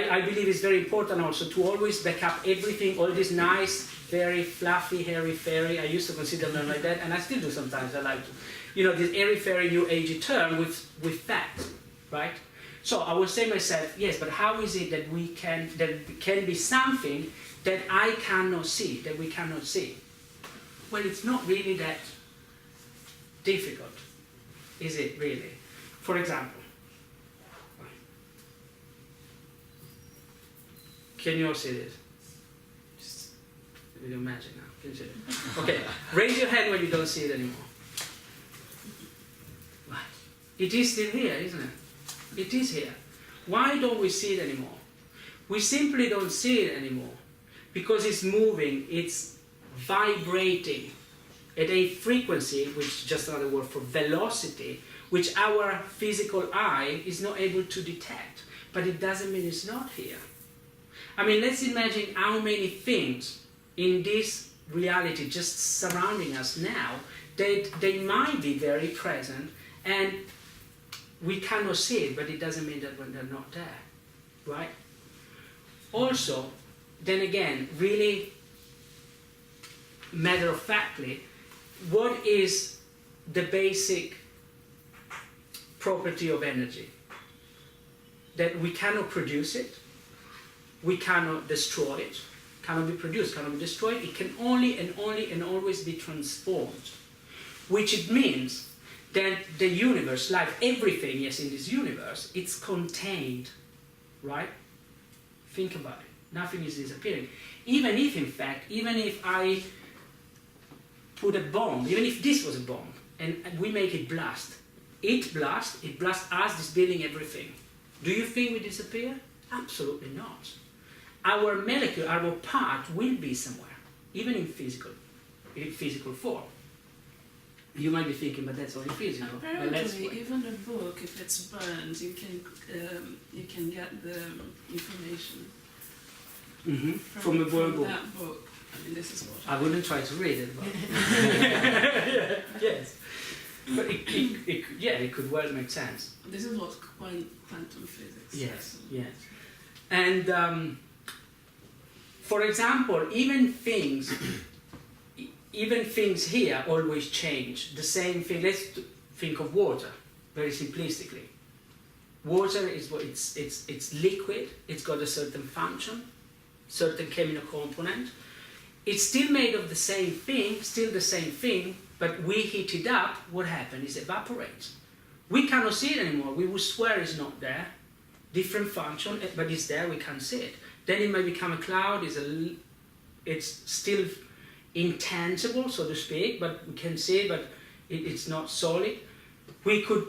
I believe it's very important also to always back up everything, all this nice, very fluffy, hairy-fairy. I used to consider them like that, and I still do sometimes. I like to, this airy-fairy, new agey term with facts, right? So I will say myself, yes, but how is it that that can be something that I cannot see, that we cannot see? Well, it's not really that difficult, is it really? For example, can you all see this? Just imagine now. Can you see it? Okay, raise your hand when you don't see it anymore. It is still here, isn't it? It is here. Why don't we see it anymore? We simply don't see it anymore because it's moving, it's vibrating at a frequency, which is just another word for velocity, which our physical eye is not able to detect. But it doesn't mean it's not here. I mean, let's imagine how many things in this reality just surrounding us now, they might be very present and we cannot see it, but it doesn't mean that when they're not there, right? Also, then again, really matter-of-factly, what is the basic property of energy? That we cannot produce it, we cannot destroy it, cannot be produced, cannot be destroyed, it can only and always be transformed, which it means that the universe, life, everything, yes, in this universe, it's contained, right? Think about it. Nothing is disappearing. Even if, in fact, even if I put a bomb, even if this was a bomb, and we make it blast, it blasts us, this building, everything. Do you think we disappear? Absolutely not. Our molecule, our part will be somewhere, even in physical form. You might be thinking, but that's only physical. Apparently, even a book, if it's burned, you can get the information from a book. That book. I mean, this is what I wouldn't try to read it, but yes, but it could well make sense. This is what's quantum physics. Yes, yes, and for example, even things here always change. The same thing. Let's think of water very simplistically. Water is what it's liquid. It's got a certain function, certain chemical component. It's still made of the same thing, but we heat it up. What happens? It evaporates. We cannot see it anymore. We will swear it's not there. Different function, but it's there. We can't see it. Then it might become a cloud. It's still intangible, so to speak, but we can see it, but it's not solid. We could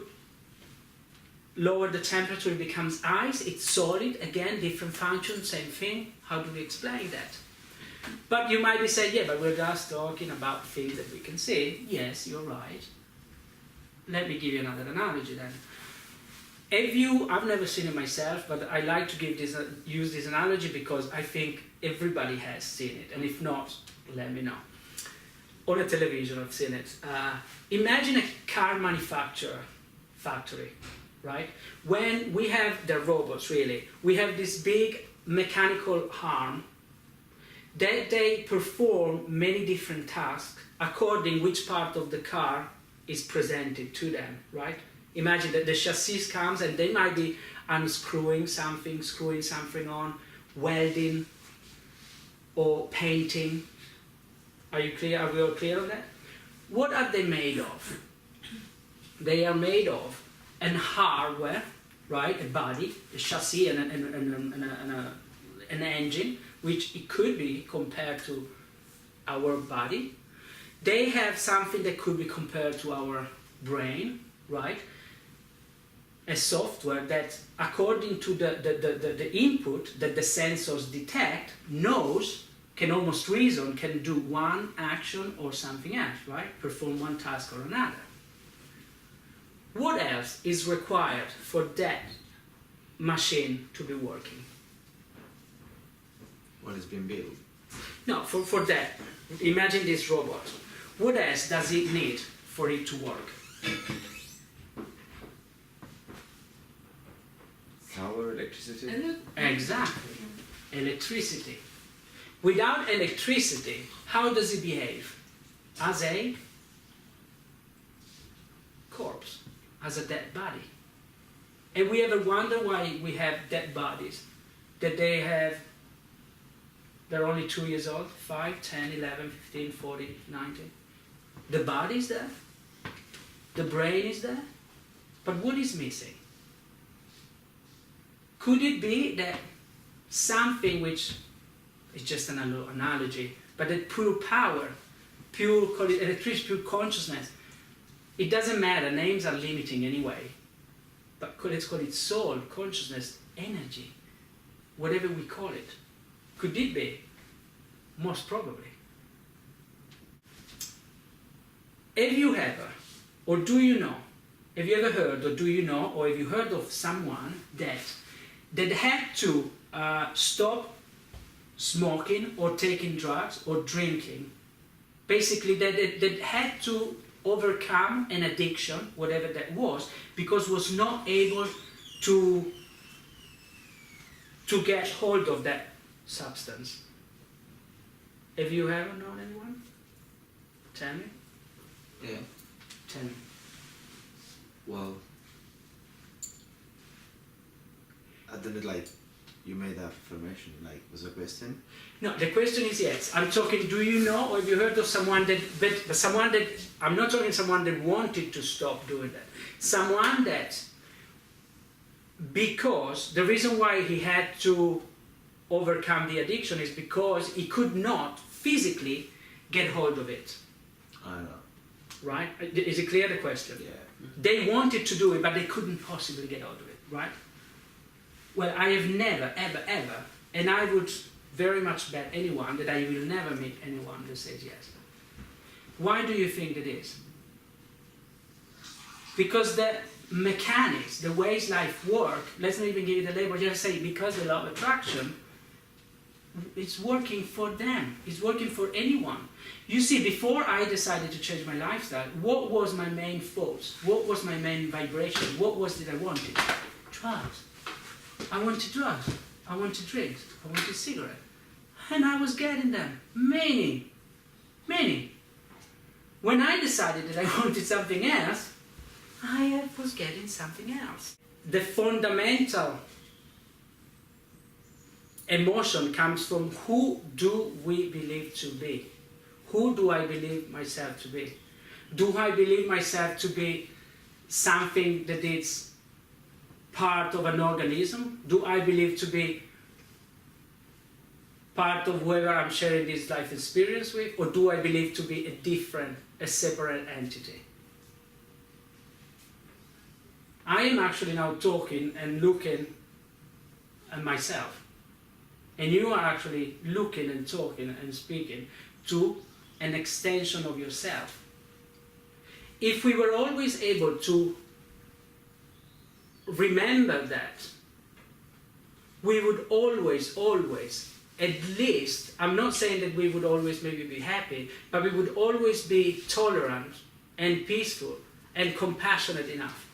lower the temperature, it becomes ice, it's solid, again, different function, same thing. How do we explain that? But you might be saying, yeah, but we're just talking about things that we can see. Yes, you're right. Let me give you another analogy then. I've never seen it myself, but I like to use this analogy because I think everybody has seen it, and if not, let me know. On a television, I've seen it. Imagine a car manufacturer factory, right? When we have the robots, really, we have this big mechanical arm that they perform many different tasks according which part of the car is presented to them, right? Imagine that the chassis comes and they might be unscrewing something, screwing something on, welding, or painting. Are you clear? Are we all clear on that? What are they made of? They are made of an hardware, right? A body, a chassis, and an engine, which it could be compared to our body. They have something that could be compared to our brain, right? A software that, according to the input that the sensors detect, knows, can almost reason, can do one action or something else, right? Perform one task or another. What else is required for that machine to be working? What has been built? No, for that. Imagine this robot. What else does it need for it to work? Power, electricity? Exactly. Electricity. Without electricity, how does it behave? As a corpse, as a dead body. And we ever wonder why we have dead bodies? That they're only 2 years old, 5, 10, 11, 15, 40, 90. The body is there, the brain is there, but what is missing? Could it be that something which is just an analogy, but that pure power, pure electricity, pure consciousness, it doesn't matter, names are limiting anyway, but let's call it soul, consciousness, energy, whatever we call it. Could it be? Most probably. Have you ever, or do you know, have you ever heard, or do you know, or have you heard of someone that had to stop smoking or taking drugs or drinking? Basically, that had to overcome an addiction, whatever that was, because was not able to get hold of that substance. Have you ever known anyone? Tell me. Yeah. Tell me. Well, I didn't like, you made that affirmation, like, was a question? No, the question is yes. I'm talking, do you know, or have you heard of someone I'm not talking someone that wanted to stop doing that. Someone that, because the reason why he had to overcome the addiction is because he could not physically get hold of it. I know. Right? Is it clear, the question? Yeah. They wanted to do it, but they couldn't possibly get hold of it, right? Well, I have never, ever, ever, and I would very much bet anyone that I will never meet anyone that says yes. Why do you think that is? Because the mechanics, the ways life work, let's not even give it a label, just say because they love attraction, it's working for them, it's working for anyone. You see, before I decided to change my lifestyle, what was my main force? What was my main vibration? What was it I wanted? Drugs. I wanted drugs. I wanted drinks. I wanted cigarettes. And I was getting them. Many. When I decided that I wanted something else, I was getting something else. The fundamental emotion comes from who do we believe to be? Who do I believe myself to be? Do I believe myself to be something that is part of an organism? Do I believe to be part of whoever I'm sharing this life experience with? Or do I believe to be a separate entity? I am actually now talking and looking at myself. And you are actually looking and talking and speaking to an extension of yourself. If we were always able to remember that, we would always, at least, I'm not saying that we would always maybe be happy, but we would always be tolerant and peaceful and compassionate enough